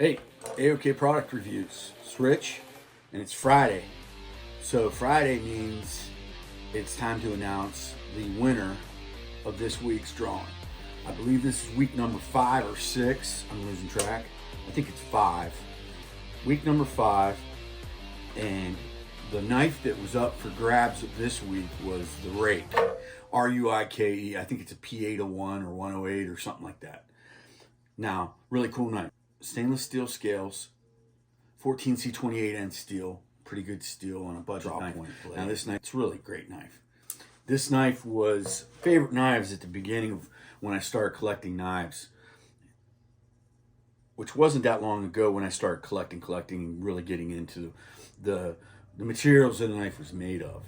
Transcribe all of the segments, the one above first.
Hey, AOK product reviews. It's Rich, and it's Friday. So Friday means it's time to announce the winner of this week's drawing. I believe this is week number 5 or 6. I'm losing track. I think it's 5. Week number 5, and the knife that was up for grabs this week was the Rake. R-U-I-K-E. I think it's a P801 or 108 or something like that. Now, really cool knife. Stainless steel scales, 14C28N steel, pretty good steel on a budget knife. Now this knife, it's a really great knife. This knife was favorite knives at the beginning of when I started collecting knives, which wasn't that long ago when I started collecting and really getting into the materials that the knife was made of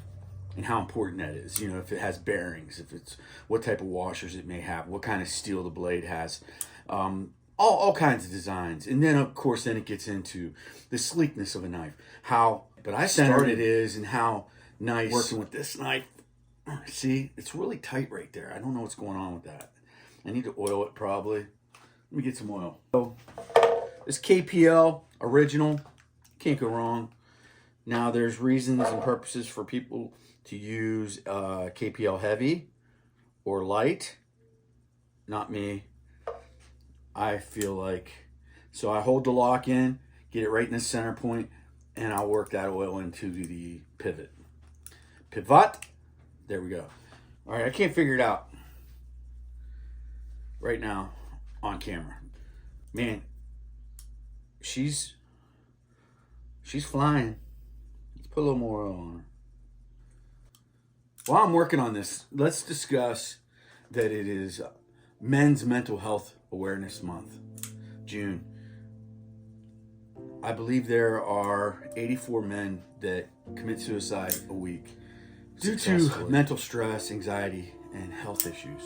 and how important that is. You know, if it has bearings, if it's what type of washers it may have, what kind of steel the blade has. All kinds of designs. And then of course then it gets into the sleekness of a knife, how centered it is, and how nice working with this knife. See, it's really tight right there. I don't know what's going on with that. I need to oil it probably. Let me get some oil. So this KPL original, can't go wrong. Now there's reasons and purposes for people to use KPL heavy or light. Not me. I feel like, so I hold the lock in, get it right in the center point, and I'll work that oil into the pivot. Pivot, there we go. All right, I can't figure it out right now on camera. Man, she's flying. Let's put a little more oil on her. While I'm working on this, let's discuss that it is Men's Mental Health Awareness Month, June. I believe there are 84 men that commit suicide a week due to mental stress, anxiety, and health issues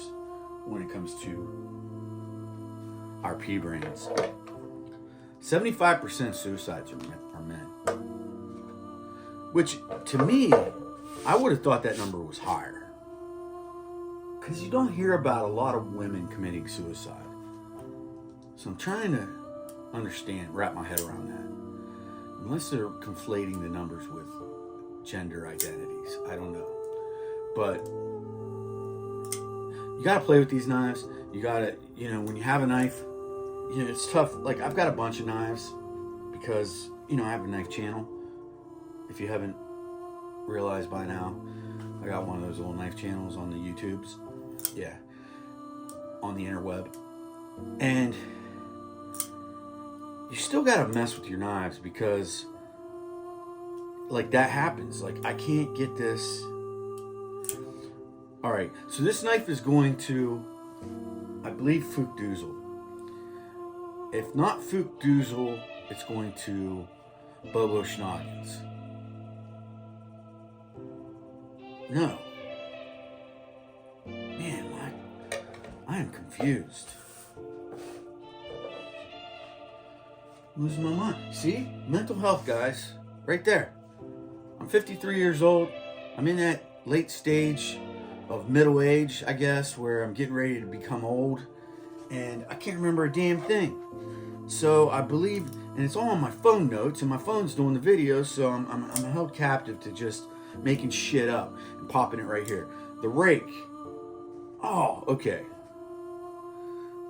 when it comes to our pea brains. 75% of suicides are men. Which, to me, I would have thought that number was higher. Because you don't hear about a lot of women committing suicide. So I'm trying to understand, wrap my head around that. Unless they're conflating the numbers with gender identities. I don't know. But you gotta play with these knives. You gotta, when you have a knife, it's tough. Like, I've got a bunch of knives because, I have a knife channel. If you haven't realized by now, I got one of those little knife channels on the YouTubes. Yeah. On the interweb. And you still gotta mess with your knives because, like, that happens. Like, I can't get this. All right, so this knife is going to, I believe, Fuchs Duzel. If not Fuchs Duzel, it's going to Bobo Schnoggins. No. Man, I am confused. I'm losing my mind. See? Mental health, guys. Right there. I'm 53 years old. I'm in that late stage of middle age, I guess, where I'm getting ready to become old. And I can't remember a damn thing. So I believe, and it's all on my phone notes, and my phone's doing the video, so I'm held captive to just making shit up and popping it right here. The Rake. Oh, okay.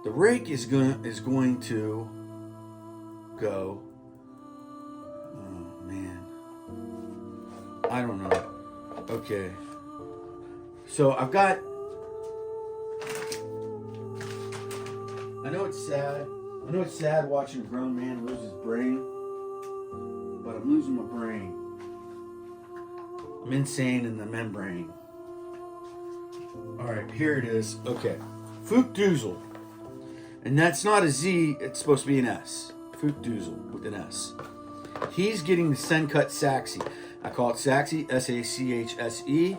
The Rake is going to go. Oh man, I don't know. Okay, so I've got. I know it's sad. I know it's sad watching a grown man lose his brain, but I'm losing my brain. I'm insane in the membrane. All right, here it is. Okay, Fuchs Duzel, and that's not a Z. It's supposed to be an S. Fuchs Duzel with an S. He's getting the Sencut Saxy. I call it Saxy, S-A-C-H-S-E.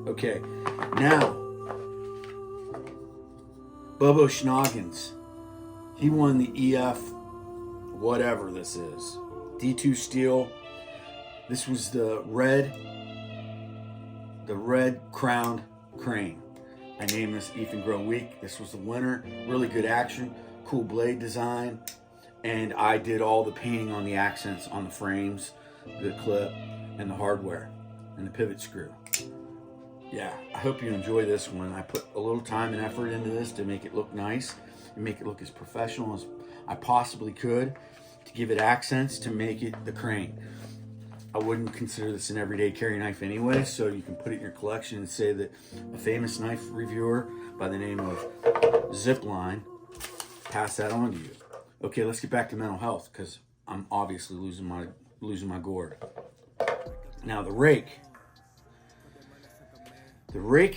Okay, now Bobo Schnoggins. He won the EF, whatever this is, D2 steel. This was the red crowned crane. I named this Ethan Grow Week. This was the winner. Really good action, cool blade design, and I did all the painting on the accents on the frames, the clip, and the hardware, and the pivot screw. Yeah, I hope you enjoy this one. I put a little time and effort into this to make it look nice and make it look as professional as I possibly could, to give it accents, to make it the Crane. I wouldn't consider this an everyday carry knife anyway, so you can put it in your collection and say that a famous knife reviewer by the name of Zipline passed that on to you. Okay, let's get back to mental health, because I'm obviously losing my gourd. Now the rake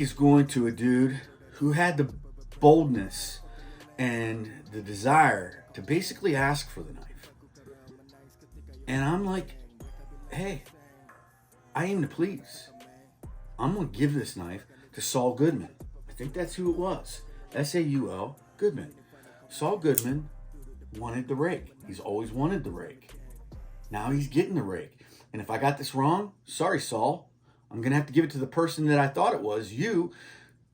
is going to a dude who had the boldness and the desire to basically ask for the knife. And I'm like, hey, I aim to please. I'm going to give this knife to Saul Goodman. I think that's who it was. Saul Goodman. Saul Goodman wanted the rake. He's always wanted the rake. Now he's getting the rake. And if I got this wrong, sorry, Saul. I'm going to have to give it to the person that I thought it was, you.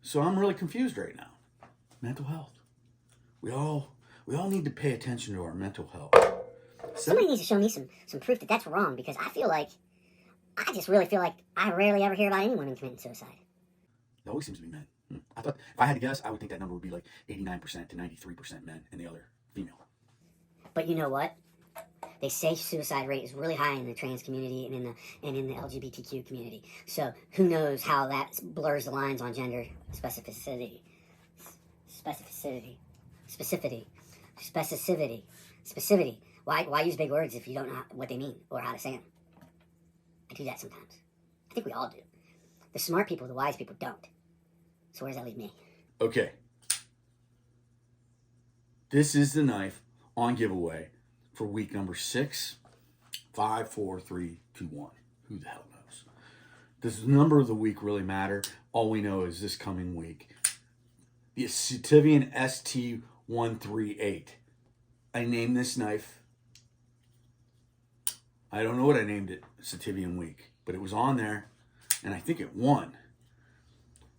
So I'm really confused right now. Mental health. We all need to pay attention to our mental health. Somebody needs to show me some proof that that's wrong, because I just really feel like I rarely ever hear about any women committing suicide. It always seems to be men. I thought, if I had to guess, I would think that number would be like 89% to 93% men and the other female. But you know what? They say suicide rate is really high in the trans community and in the LGBTQ community. So who knows how that blurs the lines on gender specificity. Why use big words if you don't know what they mean or how to say them? I do that sometimes. I think we all do. The smart people, the wise people don't. So where does that leave me? Okay. This is the knife on giveaway for week number 6. 5, 4, 3, 2, 1. Who the hell knows? Does the number of the week really matter? All we know is this coming week. The Sativian ST138. I named this knife. I don't know what I named it, Sativian week, but it was on there, and I think it won.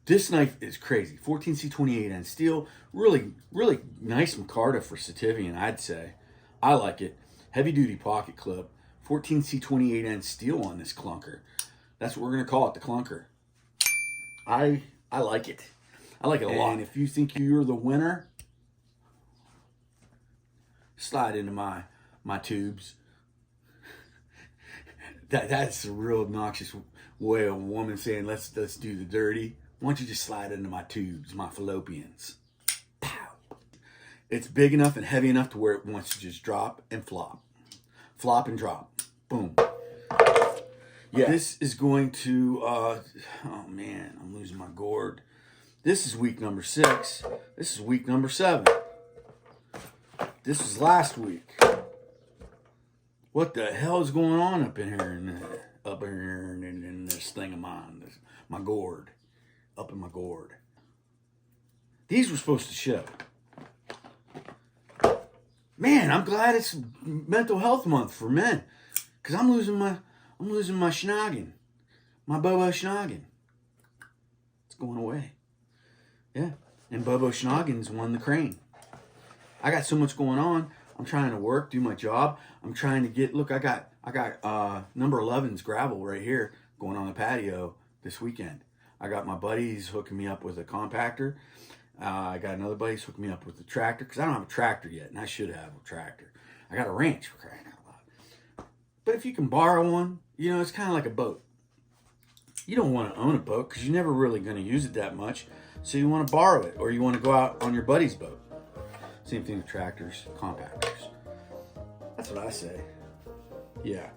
This knife is crazy. 14C28N steel. Really, really nice micarta for Sativian, I'd say. I like it. Heavy duty pocket clip. 14C28N steel on this clunker. That's what we're going to call it, the clunker. I like it. I like it a lot. And if you think you're the winner, slide into my tubes. That's a real obnoxious way of a woman saying, let's do the dirty. Why don't you just slide into my tubes, my fallopians? Pow. It's big enough and heavy enough to where it wants to just drop and flop. Flop and drop. Boom. Yeah. This is going to, oh man, I'm losing my gourd. This is week number 6. This is week number 7. This was last week. What the hell is going on up in here in this thing of mine? My gourd. Up in my gourd. These were supposed to show. Man, I'm glad it's mental health month for men, because I'm losing my schnoggin, my Bobo schnoggin. It's going away. Yeah, and Bobo Schnoggins won the Crane. I got so much going on. I'm trying to work, do my job. I'm trying to get. Look, I got number 11's gravel right here going on the patio this weekend. I got my buddies hooking me up with a compactor. I got another buddy's hooking me up with a tractor, because I don't have a tractor yet, and I should have a tractor. I got a wrench, for crying out loud. But if you can borrow one, you know, it's kind of like a boat. You don't want to own a boat because you're never really going to use it that much, so you want to borrow it, or you want to go out on your buddy's boat. Same thing with tractors, compactors. That's what I say. Yeah.